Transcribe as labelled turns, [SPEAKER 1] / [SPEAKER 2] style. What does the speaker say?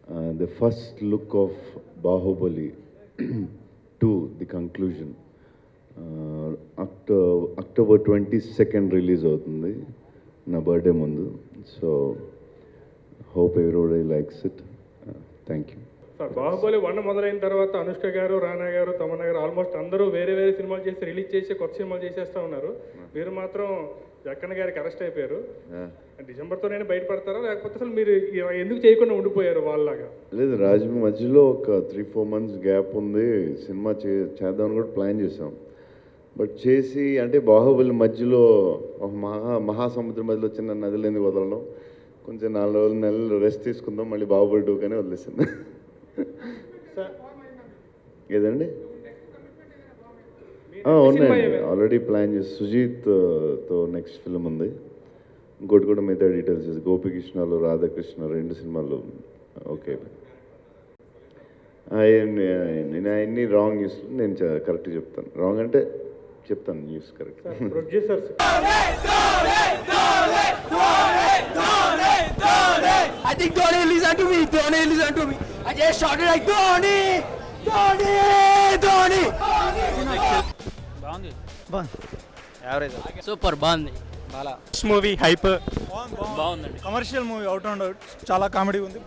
[SPEAKER 1] The first look of Bahubali 2, the conclusion. October 22nd release అవుతుంది నా birthday ముందు. So hope everybody likes it. Thank you.
[SPEAKER 2] Sir, Baahubali 1 మొదలైన తర్వాత అనుష్క గారు, రానా గారు, తమన్నా గారు ఆల్మోస్ట్ అందరూ వేరే వేరే సినిమాలు చేసి రిలీజ్ చేసి కొత్త సినిమాలు చేసేస్తూ ఉన్నారు. మీరు మాత్రం జక్కన్న గారికి అరెస్ట్ అయిపోయారు. డిసెంబర్తో నేను బయటపడతారా, లేకపోతే అసలు మీరు ఎందుకు చేయకుండా ఉండిపోయారు వాళ్ళలాగా?
[SPEAKER 1] లేదు, రాజు మధ్యలో ఒక 3-4 months గ్యాప్ ఉంది. సినిమా చేద్దామని కూడా ప్లాన్ చేసాం. బట్ చేసి అంటే బాహుబలి మధ్యలో ఒక మహాసముద్రం మధ్యలో చిన్న నదులు ఎందుకు వదలడం, కొంచెం 4 నెలలు రెస్ట్ తీసుకుందాం, మళ్ళీ బాహుబలి 2 కానీ వదిలేసింది. ఏదండి? ఉన్నాయండి, ఆల్రెడీ ప్లాన్ చేసి సుజీత్తో నెక్స్ట్ ఫిల్మ్ ఉంది. ఇంకోటి కూడా మిగతా డీటెయిల్స్ చేసి గోపికృష్ణలో రాధాకృష్ణ 2 సినిమాలు ఓకే. నేను అన్ని రాంగ్ న్యూస్ నేను కరెక్ట్ చెప్తాను. రాంగ్ అంటే చెప్తాను, news correct.
[SPEAKER 2] Producers
[SPEAKER 3] I think Dhoni listen to me. Dhoni listen to me. I just shouted like Dhoni, Dhoni, Dhoni.
[SPEAKER 4] బాగుంది,
[SPEAKER 3] Average.
[SPEAKER 4] సూపర్ బాగుంది.
[SPEAKER 5] మూవీ హైప్
[SPEAKER 4] బాగుందండి.
[SPEAKER 5] Commercial movie out and out చాలా comedy ఉంది.